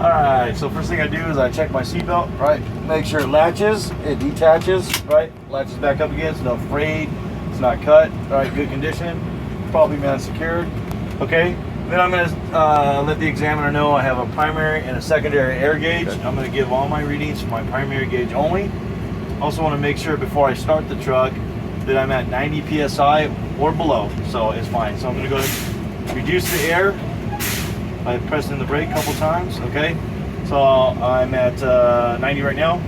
Alright, so first thing I do is I check my seatbelt, right? Make sure it latches, it detaches, right? Latches back up again, so no frayed, it's not cut, right? Good condition, probably man secured. Okay, then I'm going to let the examiner know I have a primary and a secondary air gauge. Okay. I'm going to give all my readings for my primary gauge only. Also want to make sure before I start the truck that I'm at 90 psi or below, so it's fine. So I'm going to go ahead and reduce the air by pressing the brake a couple times. Okay, so I'm at 90 right now.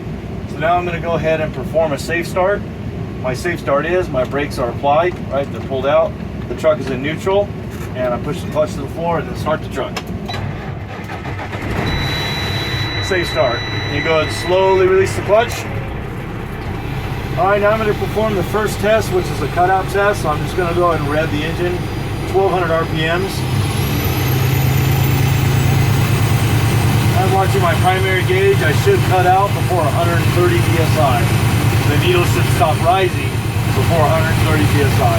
So now I'm going to go ahead and perform a safe start. My safe start is my brakes are applied, right? They're pulled out. The truck is in neutral, and I push the clutch to the floor and then start the truck. Safe start. You go ahead and slowly release the clutch. All right, now I'm going to perform the first test, which is a cutout test. So I'm just going to go ahead and rev the engine, 1200 RPMs. I'm watching my primary gauge. I should cut out before 130 psi. The needle should stop rising before 130 psi.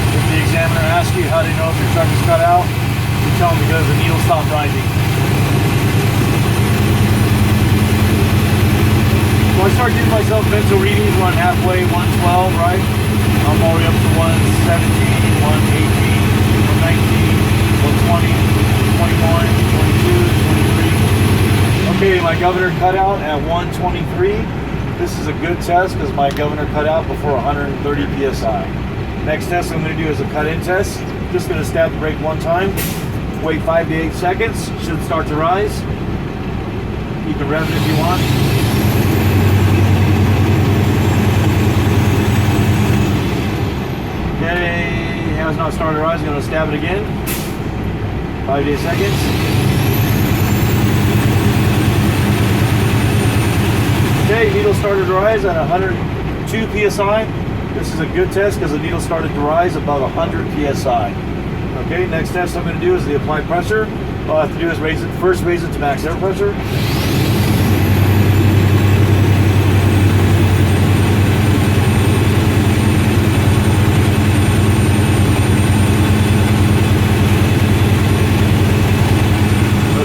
If the examiner asks you how do you know if your truck is cut out, you tell them because the needle stopped rising. So I start giving myself mental readings when I'm halfway, 112, right? I'm all the way up to 117, 118, 119, 120, 21, 22, 23. Okay, my governor cut out at 123. This is a good test because my governor cut out before 130 psi. Next test I'm going to do is a cut-in test. Just going to stab the brake one time. Wait 5 to 8 seconds. Should start to rise. You can rev it if you want. Okay, has not started to rise. I'm going to stab it again. 5 to 8 seconds. Okay, needle started to rise at 102 psi. This is a good test because the needle started to rise above 100 psi. Okay, next test I'm going to do is the applied pressure. All I have to do is raise it to max air pressure.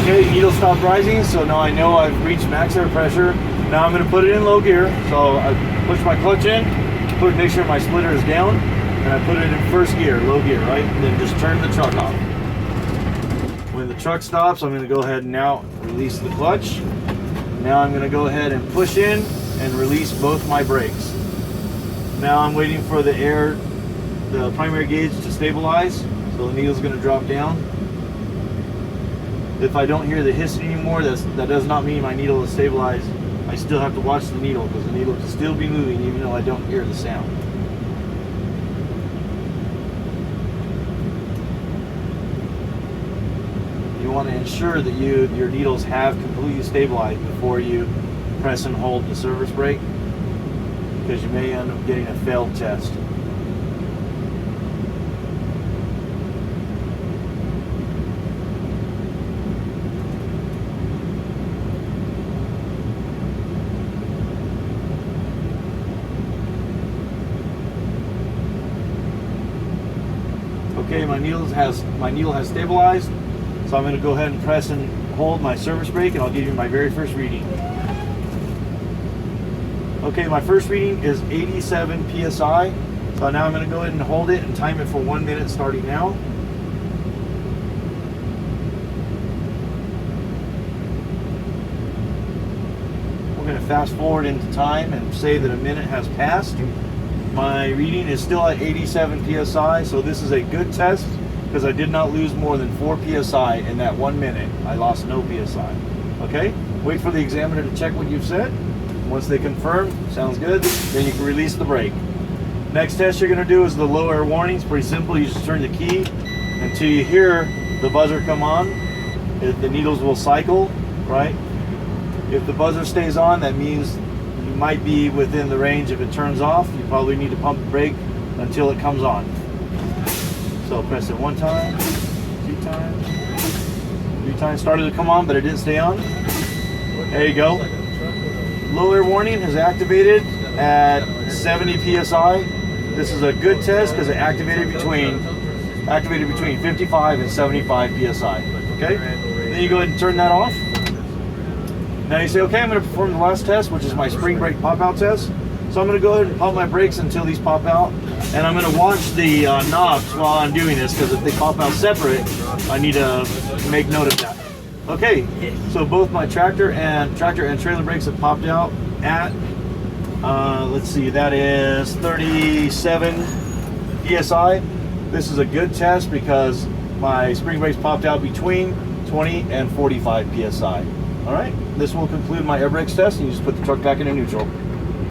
Okay, needle stopped rising, so now I know I've reached max air pressure. Now I'm going to put it in low gear. So I push my clutch in, make sure my splitter is down, and I put it in first gear, low gear, right? And then just turn the truck off. When the truck stops, I'm going to go ahead and now release the clutch. Now I'm going to go ahead and push in and release both my brakes. Now I'm waiting for the primary gauge to stabilize, so the needle's going to drop down. If I don't hear the hiss anymore, that does not mean my needle is stabilized. I still have to watch the needle because the needle can still be moving even though I don't hear the sound. You want to ensure that your needles have completely stabilized before you press and hold the service brake, because you may end up getting a failed test. Okay, my needle has stabilized, so I'm going to go ahead and press and hold my service brake, and I'll give you my very first reading. Okay, my first reading is 87 psi. So now I'm going to go ahead and hold it and time it for 1 minute starting now. We're going to fast forward into time and say that a minute has passed. My reading is still at 87 psi, so this is a good test because I did not lose more than 4 psi in that 1 minute. I lost no psi. Okay, wait for the examiner to check what you've said. Once they confirm, sounds good, then you can release the brake. Next test you're going to do is the low air warning. It's pretty simple. You just turn the key until you hear the buzzer come on. The needles will cycle, right? If the buzzer stays on, that means you might be within the range. If it turns off, you probably need to pump the brake until it comes on. So press it 1 time, 2 times, 3 times. Started to come on, but it didn't stay on. There you go. Low air warning is activated at 70 psi. This is a good test because it activated between activated between 55 and 75 psi. Okay, then you go ahead and turn that off. Now you say, okay, I'm going to perform the last test, which is my spring brake pop out test. So I'm going to go ahead and pump my brakes until these pop out, and I'm going to watch the knobs while I'm doing this, because if they pop out separate, I need to make note of that. Okay, so both my tractor and trailer brakes have popped out at, let's see, that is 37 psi. This is a good test because my spring brakes popped out between 20 and 45 psi. All right, this will conclude my air brakes test, and you just put the truck back into neutral.